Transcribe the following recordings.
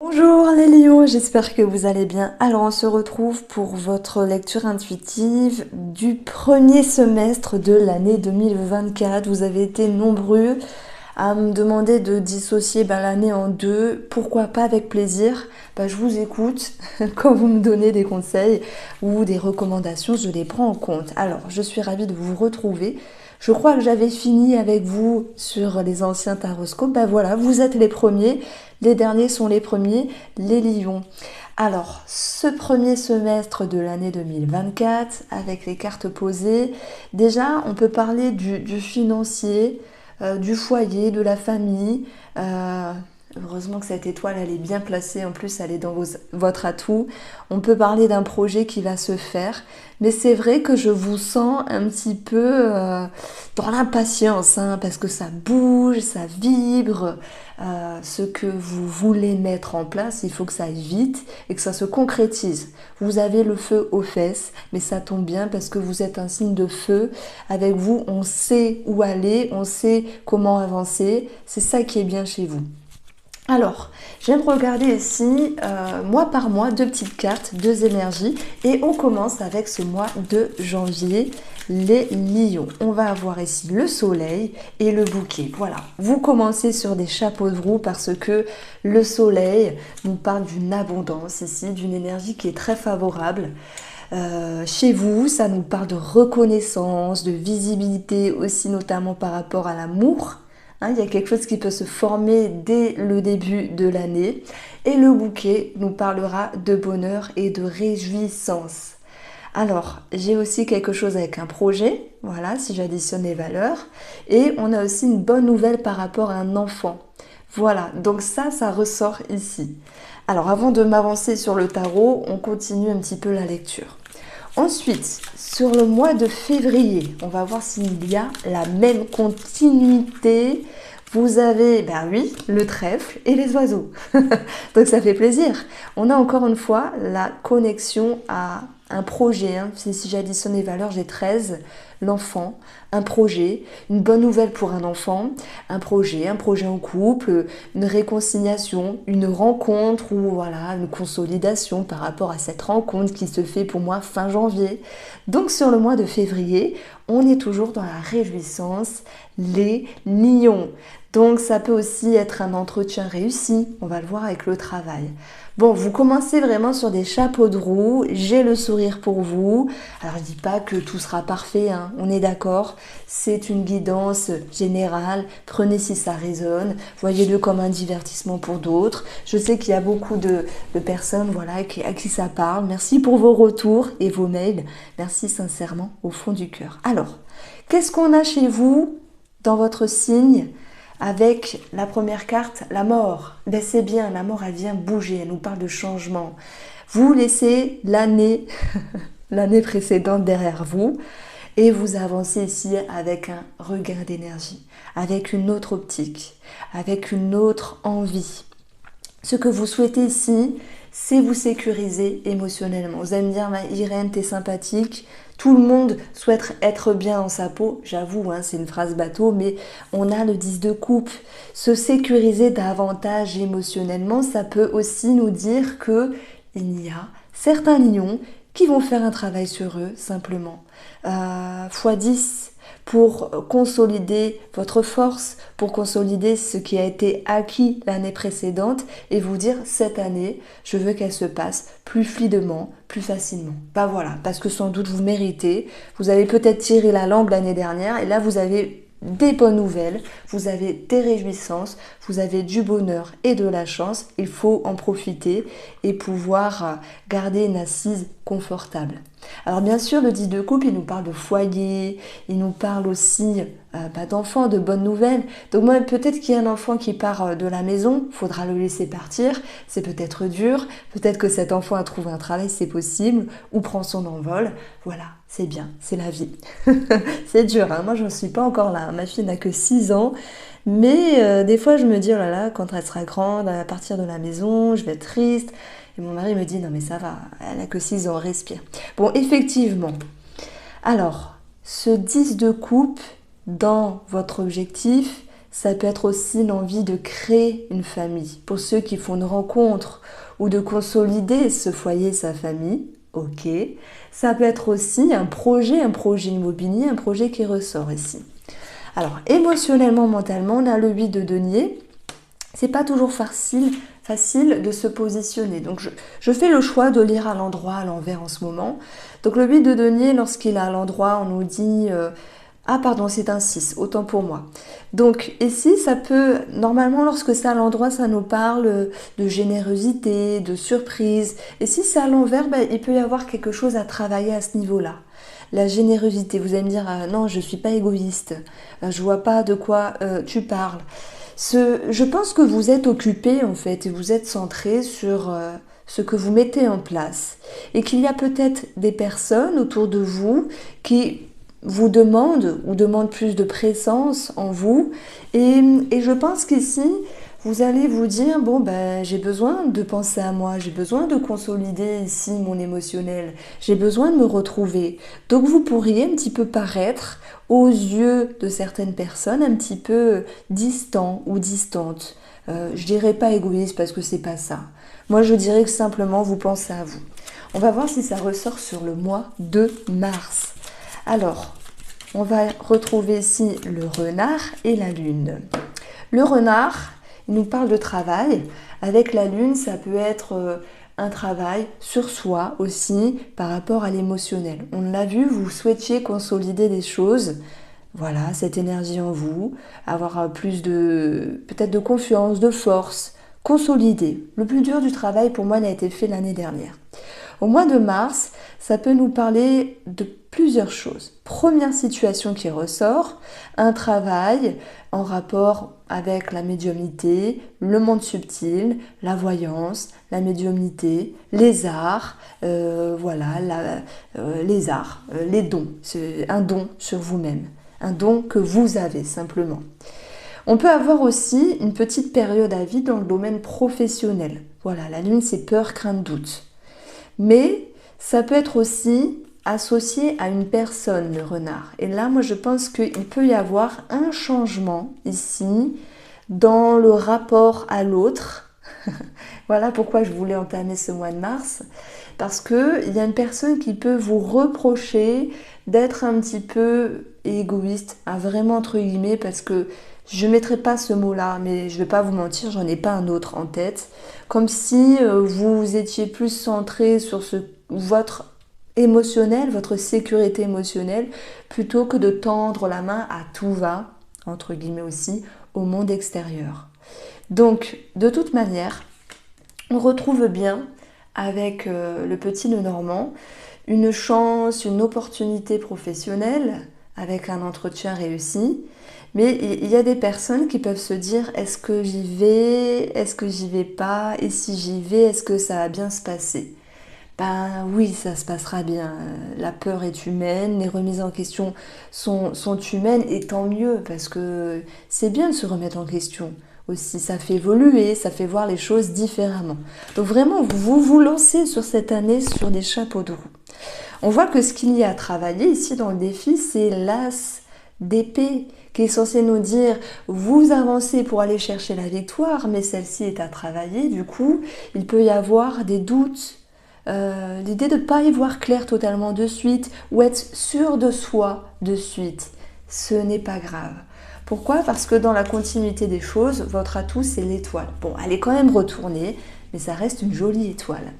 Bonjour les lions, j'espère que vous allez bien. Alors on se retrouve pour votre lecture intuitive du premier semestre de l'année 2024. Vous avez été nombreux à me demander de dissocier l'année en deux. Pourquoi pas, avec plaisir. Je vous écoute. Quand vous me donnez des conseils ou des recommandations, je les prends en compte. Alors je suis ravie de vous retrouver. Je crois que j'avais fini avec vous sur les anciens taroscopes. Voilà, vous êtes les premiers. Les derniers sont les premiers, les lions. Alors, ce premier semestre de l'année 2024, avec les cartes posées, déjà, on peut parler du financier, du foyer, de la famille. Heureusement que cette étoile, elle est bien placée. En plus, elle est dans votre atout. On peut parler d'un projet qui va se faire. Mais c'est vrai que je vous sens un petit peu dans l'impatience, hein, parce que ça bouge, ça vibre. Ce que vous voulez mettre en place, il faut que ça aille vite et que ça se concrétise. Vous avez le feu aux fesses, mais ça tombe bien parce que vous êtes un signe de feu. Avec vous, on sait où aller, on sait comment avancer. C'est ça qui est bien chez vous. Alors, j'aime regarder ici, mois par mois, deux petites cartes, deux énergies. Et on commence avec ce mois de janvier, les lions. On va avoir ici le soleil et le bouquet. Voilà, vous commencez sur des chapeaux de roue parce que le soleil nous parle d'une abondance ici, d'une énergie qui est très favorable. Chez vous, ça nous parle de reconnaissance, de visibilité aussi, notamment par rapport à l'amour. Il y a quelque chose qui peut se former dès le début de l'année. Et le bouquet nous parlera de bonheur et de réjouissance. Alors, j'ai aussi quelque chose avec un projet, voilà, si j'additionne les valeurs. Et on a aussi une bonne nouvelle par rapport à un enfant. Voilà, donc ça ressort ici. Alors, avant de m'avancer sur le tarot, on continue un petit peu la lecture. Ensuite, sur le mois de février, on va voir s'il y a la même continuité. Vous avez, oui, le trèfle et les oiseaux. Donc ça fait plaisir. On a encore une fois la connexion à un projet. Si j'additionne les valeurs, j'ai 13. L'enfant, un projet, une bonne nouvelle pour un enfant, un projet en couple, une réconciliation, une rencontre ou voilà, une consolidation par rapport à cette rencontre qui se fait pour moi fin janvier. Donc sur le mois de février, on est toujours dans la réjouissance, les lions. Donc ça peut aussi être un entretien réussi, on va le voir avec le travail. Bon, vous commencez vraiment sur des chapeaux de roue, j'ai le sourire pour vous. Alors je dis pas que tout sera parfait, hein, on est d'accord, c'est une guidance générale, prenez si ça résonne, voyez-le comme un divertissement pour d'autres. Je sais qu'il y a beaucoup de personnes voilà, à qui ça parle. Merci pour vos retours et vos mails, merci sincèrement au fond du cœur. Alors, qu'est-ce qu'on a chez vous dans votre signe? Avec la première carte, la mort. C'est bien, la mort, elle vient bouger, elle nous parle de changement. Vous laissez l'année précédente derrière vous et vous avancez ici avec un regain d'énergie, avec une autre optique, avec une autre envie. Ce que vous souhaitez ici, c'est vous sécuriser émotionnellement. Vous allez me dire, Irène, t'es sympathique. Tout le monde souhaite être bien dans sa peau. J'avoue, c'est une phrase bateau, mais on a le 10 de coupe. Se sécuriser davantage émotionnellement, ça peut aussi nous dire que il y a certains lions qui vont faire un travail sur eux, simplement. x10 pour consolider votre force, pour consolider ce qui a été acquis l'année précédente et vous dire cette année, je veux qu'elle se passe plus fluidement, plus facilement. Voilà, parce que sans doute vous méritez, vous avez peut-être tiré la langue l'année dernière et là vous avez des bonnes nouvelles, vous avez des réjouissances, vous avez du bonheur et de la chance, il faut en profiter et pouvoir garder une assise confortable. Alors bien sûr, le 10 de coupe, il nous parle de foyer, il nous parle aussi d'enfants, de bonnes nouvelles. Donc moi, peut-être qu'il y a un enfant qui part de la maison, il faudra le laisser partir, c'est peut-être dur, peut-être que cet enfant a trouvé un travail, c'est possible, ou prend son envol. Voilà, c'est bien, c'est la vie. C'est dur, moi je ne suis pas encore là, ma fille n'a que 6 ans, mais des fois je me dis, oh là là, quand elle sera grande, à partir de la maison, je vais être triste. Et mon mari me dit, non mais ça va, elle n'a que 6 ans, respire. Bon, effectivement. Alors, ce 10 de coupe, dans votre objectif, Ça peut être aussi l'envie de créer une famille. Pour ceux qui font une rencontre ou de consolider ce foyer, sa famille, ok. Ça peut être aussi un projet immobilier, un projet qui ressort ici. Alors, émotionnellement, mentalement, on a le 8 de denier. C'est pas toujours facile de se positionner. Donc, je fais le choix de lire à l'endroit, à l'envers en ce moment. Donc, le 8 de denier, lorsqu'il est à l'endroit, on nous dit... ah pardon, c'est un 6, autant pour moi. Donc ici, ça peut, normalement lorsque c'est à l'endroit, ça nous parle de générosité, de surprise. Et si c'est à l'envers, ben, il peut y avoir quelque chose à travailler à ce niveau-là. La générosité, vous allez me dire, ah, non, je ne suis pas égoïste, je vois pas de quoi tu parles. Je pense que vous êtes occupé en fait, et vous êtes centré sur ce que vous mettez en place. Et qu'il y a peut-être des personnes autour de vous qui vous demande ou demande plus de présence en vous. Et je pense qu'ici, vous allez vous dire, bon, ben, j'ai besoin de penser à moi, j'ai besoin de consolider ici mon émotionnel, j'ai besoin de me retrouver. Donc vous pourriez un petit peu paraître, aux yeux de certaines personnes, un petit peu distant ou distante. Je dirais pas égoïste parce que c'est pas ça. Moi, je dirais que simplement vous pensez à vous. On va voir si ça ressort sur le mois de mars. Alors, on va retrouver ici le renard et la lune. Le renard, il nous parle de travail. Avec la lune, ça peut être un travail sur soi aussi par rapport à l'émotionnel. On l'a vu, vous souhaitiez consolider des choses. Voilà, cette énergie en vous, avoir plus peut-être de confiance, de force, consolider. Le plus dur du travail pour moi, il a été fait l'année dernière. Au mois de mars, ça peut nous parler de plusieurs choses. Première situation qui ressort, un travail en rapport avec la médiumnité, le monde subtil, la voyance, la médiumnité, les arts, les arts, les dons. C'est un don sur vous-même, un don que vous avez simplement. On peut avoir aussi une petite période à vide dans le domaine professionnel. Voilà, la lune, c'est peur, crainte, doute. Mais ça peut être aussi associé à une personne, le renard. Et là, moi, je pense qu'il peut y avoir un changement ici dans le rapport à l'autre. Voilà pourquoi je voulais entamer ce mois de mars. Parce qu'il y a une personne qui peut vous reprocher d'être un petit peu égoïste, vraiment entre guillemets, parce que je ne mettrai pas ce mot-là, mais je ne vais pas vous mentir, j'en ai pas un autre en tête. Comme si vous étiez plus centré sur votre émotionnel, votre sécurité émotionnelle, plutôt que de tendre la main à tout va, entre guillemets aussi, au monde extérieur. Donc, de toute manière, on retrouve bien avec le petit Lenormand une chance, une opportunité professionnelle avec un entretien réussi. Mais il y a des personnes qui peuvent se dire, est-ce que j'y vais, est-ce que j'y vais pas, et si j'y vais, est-ce que ça va bien se passer? Ben oui, ça se passera bien. La peur est humaine, les remises en question sont humaines, et tant mieux, parce que c'est bien de se remettre en question aussi. Ça fait évoluer, ça fait voir les choses différemment. Donc vraiment, vous vous lancez sur cette année sur des chapeaux de roue. On voit que ce qu'il y a à travailler ici dans le défi, c'est l'as d'épée qui est censé nous dire vous avancez pour aller chercher la victoire, mais celle-ci est à travailler. Du coup, il peut y avoir des doutes, l'idée de ne pas y voir clair totalement de suite ou être sûr de soi de suite. Ce n'est pas grave. Pourquoi? Parce que dans la continuité des choses, votre atout, c'est l'étoile. Bon, elle est quand même retournée, mais ça reste une jolie étoile.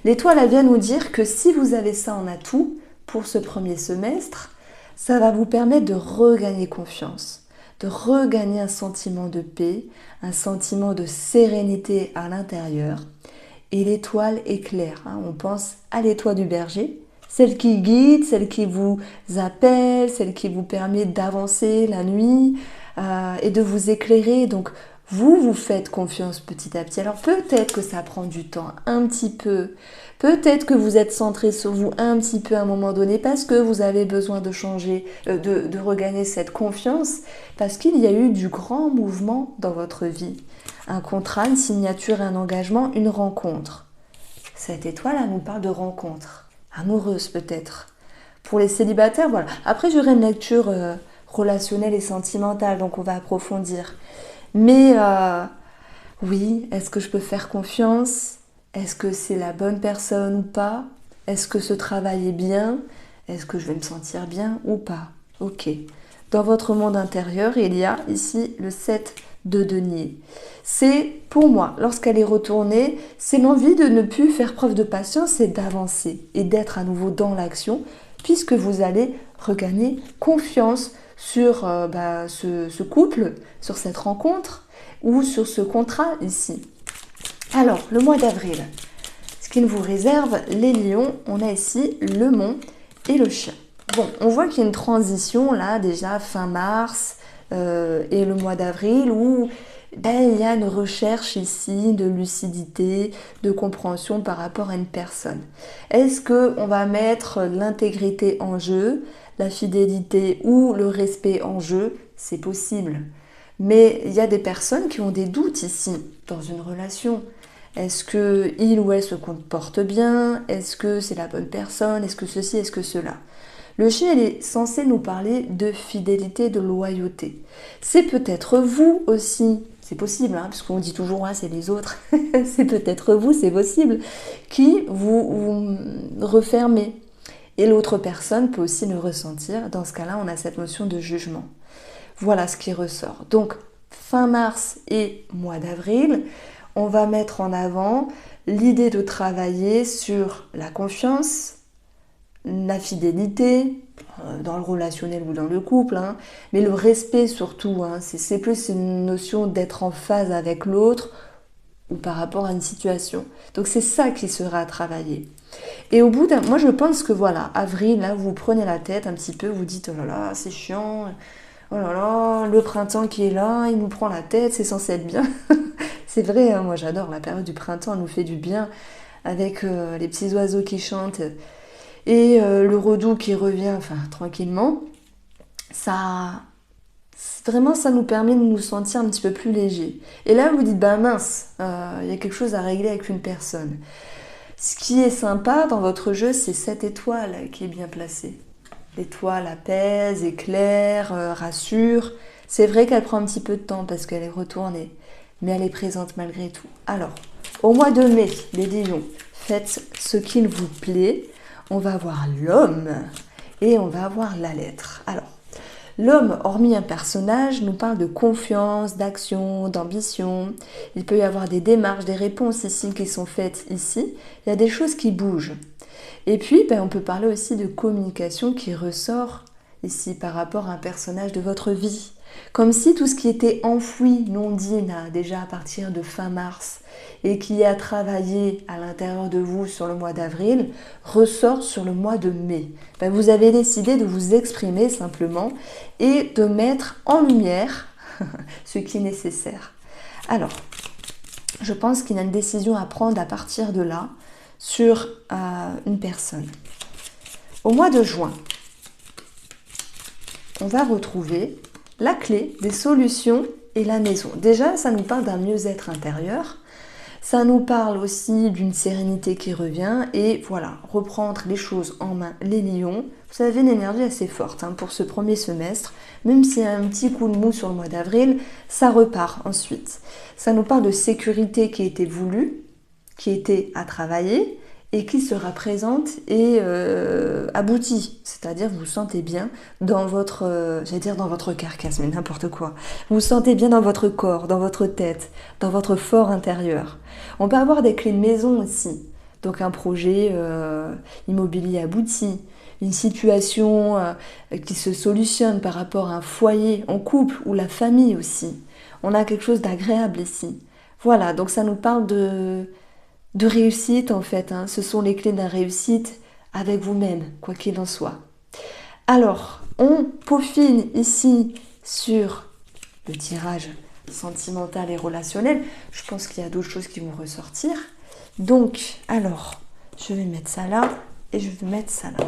L'étoile, elle vient nous dire que si vous avez ça en atout pour ce premier semestre, ça va vous permettre de regagner confiance, de regagner un sentiment de paix, un sentiment de sérénité à l'intérieur. Et l'étoile est claire, hein. On pense à l'étoile du berger, celle qui guide, celle qui vous appelle, celle qui vous permet d'avancer la nuit et de vous éclairer. Donc vous faites confiance petit à petit. Alors peut-être que ça prend du temps, un petit peu. Peut-être que vous êtes centré sur vous un petit peu à un moment donné parce que vous avez besoin de changer, de regagner cette confiance parce qu'il y a eu du grand mouvement dans votre vie. Un contrat, une signature, un engagement, une rencontre. Cette étoile, elle nous parle de rencontre, amoureuse peut-être. Pour les célibataires, voilà. Après, j'aurai une lecture relationnel et sentimental, donc on va approfondir. Mais oui, est-ce que je peux faire confiance? Est-ce que c'est la bonne personne ou pas? Est-ce que ce travail est bien? Est-ce que je vais me sentir bien ou pas? Ok. Dans votre monde intérieur, il y a ici le 7 de denier. C'est, pour moi, lorsqu'elle est retournée, c'est l'envie de ne plus faire preuve de patience et d'avancer et d'être à nouveau dans l'action, puisque vous allez regagner confiance sur ce couple, sur cette rencontre ou sur ce contrat ici. Alors, le mois d'avril, ce qu'il vous réserve, les lions, on a ici le mont et le chat. Bon, on voit qu'il y a une transition là, déjà fin mars et le mois d'avril où il y a une recherche ici de lucidité, de compréhension par rapport à une personne. Est-ce qu'on va mettre l'intégrité en jeu, la fidélité ou le respect en jeu? C'est possible. Mais il y a des personnes qui ont des doutes ici, dans une relation. Est-ce qu'il ou elle se comporte bien? Est-ce que c'est la bonne personne? Est-ce que ceci? Est-ce que cela? Le chien, il est censé nous parler de fidélité, de loyauté. C'est peut-être vous aussi, c'est possible, hein, parce qu'on dit toujours c'est les autres, c'est peut-être vous, c'est possible, qui vous refermez. Et l'autre personne peut aussi le ressentir. Dans ce cas-là, on a cette notion de jugement. Voilà ce qui ressort. Donc, fin mars et mois d'avril, on va mettre en avant l'idée de travailler sur la confiance, la fidélité, dans le relationnel ou dans le couple, hein, mais le respect surtout, hein, c'est plus une notion d'être en phase avec l'autre ou par rapport à une situation. Donc c'est ça qui sera à travailler. Et au bout d'un... Moi je pense que voilà, avril, là vous prenez la tête un petit peu, vous dites oh là là, c'est chiant, oh là là, le printemps qui est là, il nous prend la tête, c'est censé être bien. C'est vrai, hein, moi j'adore la période du printemps, elle nous fait du bien avec les petits oiseaux qui chantent et le redoux qui revient, enfin tranquillement. Ça, vraiment, ça nous permet de nous sentir un petit peu plus léger. Et là, vous dites, mince, y a quelque chose à régler avec une personne. Ce qui est sympa dans votre jeu, c'est cette étoile qui est bien placée. L'étoile apaise, éclaire, rassure. C'est vrai qu'elle prend un petit peu de temps parce qu'elle est retournée, mais elle est présente malgré tout. Alors, au mois de mai, les lions, faites ce qu'il vous plaît. On va voir l'homme et on va voir la lettre. Alors, l'homme, hormis un personnage, nous parle de confiance, d'action, d'ambition. Il peut y avoir des démarches, des réponses ici qui sont faites ici. Il y a des choses qui bougent. Et puis, on peut parler aussi de communication qui ressort ici par rapport à un personnage de votre vie. Comme si tout ce qui était enfoui, non dit, là, déjà à partir de fin mars, et qui a travaillé à l'intérieur de vous sur le mois d'avril, ressort sur le mois de mai. Vous avez décidé de vous exprimer simplement et de mettre en lumière ce qui est nécessaire. Alors, je pense qu'il y a une décision à prendre à partir de là sur une personne. Au mois de juin, on va retrouver la clé des solutions et la maison. Déjà, ça nous parle d'un mieux-être intérieur. Ça nous parle aussi d'une sérénité qui revient. Et voilà, reprendre les choses en main, les lions. Vous avez une énergie assez forte pour ce premier semestre. Même s'il y a un petit coup de mou sur le mois d'avril, ça repart ensuite. Ça nous parle de sécurité qui était voulue, qui était à travailler et qui sera présente et aboutie. C'est-à-dire vous vous sentez bien dans votre, dans votre carcasse, mais n'importe quoi. Vous vous sentez bien dans votre corps, dans votre tête, dans votre fort intérieur. On peut avoir des clés de maison aussi. Donc un projet immobilier abouti, une situation qui se solutionne par rapport à un foyer en couple ou la famille aussi. On a quelque chose d'agréable ici. Voilà, donc ça nous parle de réussite en fait. Ce sont les clés de la réussite avec vous-même, quoi qu'il en soit. Alors, on peaufine ici sur le tirage sentimental et relationnel. Je pense qu'il y a d'autres choses qui vont ressortir. Donc, alors, je vais mettre ça là et je vais mettre ça là.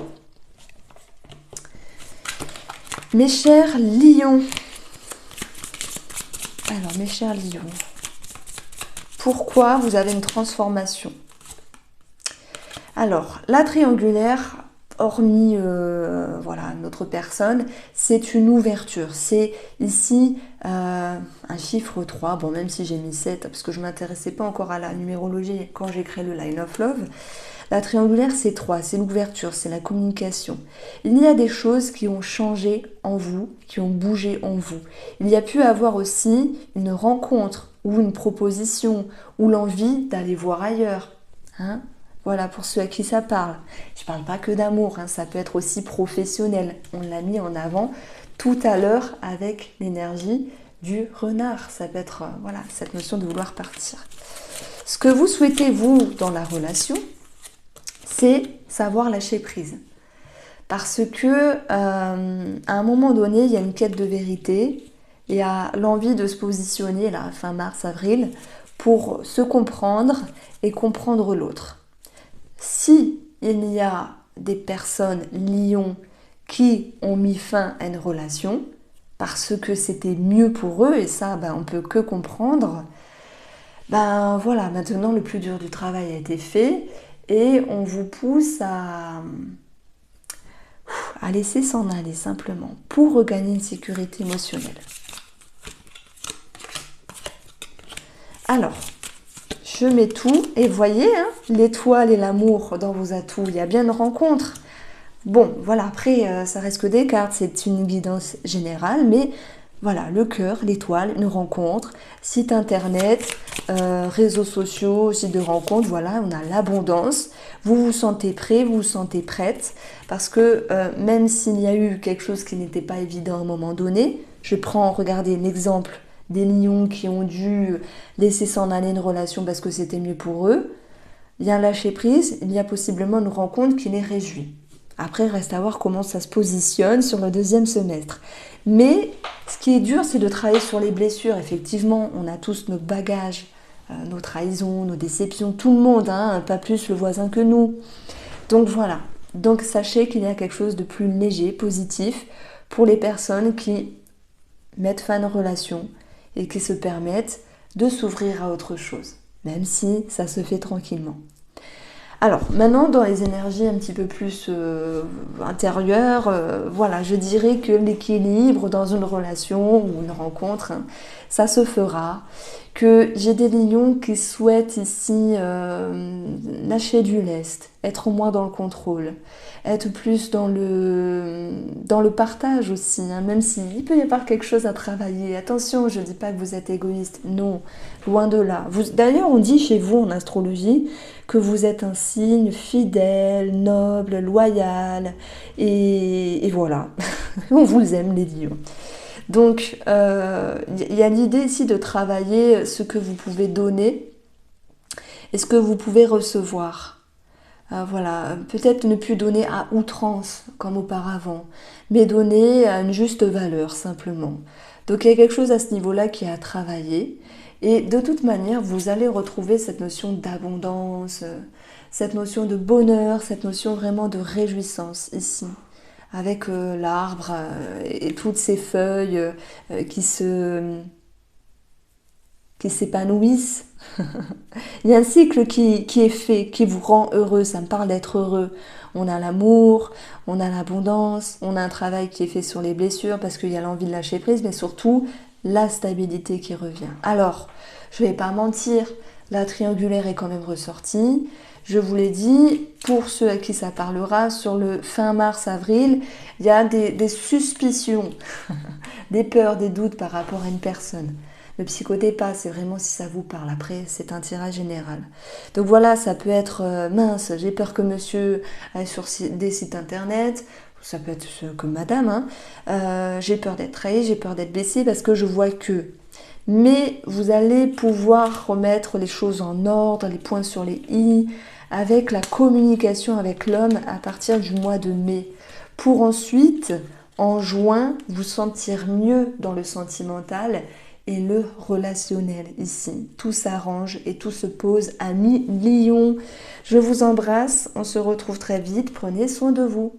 Mes chers lions. Alors, mes chers lions. Pourquoi vous avez une transformation? Alors, la triangulaire hormis voilà, notre personne, c'est une ouverture. C'est ici un chiffre 3, bon même si j'ai mis 7 parce que je ne m'intéressais pas encore à la numérologie quand j'ai créé le Line of Love. La triangulaire c'est 3, c'est l'ouverture, c'est la communication. Il y a des choses qui ont changé en vous, qui ont bougé en vous. Il y a pu avoir aussi une rencontre ou une proposition ou l'envie d'aller voir ailleurs. Hein? Voilà, pour ceux à qui ça parle. Je ne parle pas que d'amour, hein, ça peut être aussi professionnel. On l'a mis en avant tout à l'heure avec l'énergie du renard. Ça peut être voilà, cette notion de vouloir partir. Ce que vous souhaitez, vous, dans la relation, c'est savoir lâcher prise. Parce que à un moment donné, il y a une quête de vérité, il y a l'envie de se positionner, là, fin mars, avril, pour se comprendre et comprendre l'autre. Si il y a des personnes lions qui ont mis fin à une relation parce que c'était mieux pour eux, et ça on peut que comprendre, voilà, maintenant le plus dur du travail a été fait et on vous pousse à laisser s'en aller simplement pour regagner une sécurité émotionnelle. Alors, je mets tout et voyez, hein, l'étoile et l'amour dans vos atouts, il y a bien une rencontre. Bon, voilà, après, ça reste que des cartes, c'est une guidance générale, mais voilà, le cœur, l'étoile, une rencontre, site internet, réseaux sociaux, site de rencontre, voilà, on a l'abondance. Vous vous sentez prêt, vous vous sentez prête, parce que même s'il y a eu quelque chose qui n'était pas évident à un moment donné, je prends, regardez l'exemple des lions qui ont dû laisser s'en aller une relation parce que c'était mieux pour eux. Il y a un lâcher prise, il y a possiblement une rencontre qui les réjouit. Après, il reste à voir comment ça se positionne sur le deuxième semestre. Mais ce qui est dur, c'est de travailler sur les blessures. Effectivement, on a tous nos bagages, nos trahisons, nos déceptions, tout le monde, hein, pas plus le voisin que nous. Donc voilà. Donc sachez qu'il y a quelque chose de plus léger, positif, pour les personnes qui mettent fin à une relation et qui se permettent de s'ouvrir à autre chose, même si ça se fait tranquillement. Alors, maintenant, dans les énergies un petit peu plus intérieures, voilà, je dirais que l'équilibre dans une relation ou une rencontre, hein, ça se fera. Que j'ai des lions qui souhaitent ici lâcher du lest, être moins dans le contrôle, être plus dans le partage aussi, hein, même s'il peut y avoir quelque chose à travailler. Attention, je ne dis pas que vous êtes égoïste, non, loin de là. D'ailleurs, on dit chez vous en astrologie que vous êtes un signe fidèle, noble, loyal, et voilà, on vous aime les lions. Donc, il y a l'idée ici de travailler ce que vous pouvez donner et ce que vous pouvez recevoir. Voilà, peut-être ne plus donner à outrance comme auparavant, mais donner à une juste valeur simplement. Donc, il y a quelque chose à ce niveau-là qui est à travailler. Et de toute manière, vous allez retrouver cette notion d'abondance, cette notion de bonheur, cette notion vraiment de réjouissance ici. Avec l'arbre et toutes ces feuilles qui s'épanouissent. Il y a un cycle qui est fait, qui vous rend heureux, ça me parle d'être heureux. On a l'amour, on a l'abondance, on a un travail qui est fait sur les blessures parce qu'il y a l'envie de lâcher prise, mais surtout la stabilité qui revient. Alors, je ne vais pas mentir, la triangulaire est quand même ressortie. Je vous l'ai dit, pour ceux à qui ça parlera, sur le fin mars-avril, il y a des suspicions, des peurs, des doutes par rapport à une personne. Le psychodépasse, c'est vraiment si ça vous parle. Après, c'est un tirage général. Donc voilà, ça peut être mince, j'ai peur que monsieur aille sur des sites internet, ça peut être comme madame, hein. J'ai peur d'être trahi, j'ai peur d'être blessée parce que je vois que. Mais vous allez pouvoir remettre les choses en ordre, les points sur les i, avec la communication avec l'homme à partir du mois de mai. Pour ensuite, en juin, vous sentir mieux dans le sentimental et le relationnel ici. Tout s'arrange et tout se pose. Amis Lion, je vous embrasse, on se retrouve très vite, prenez soin de vous.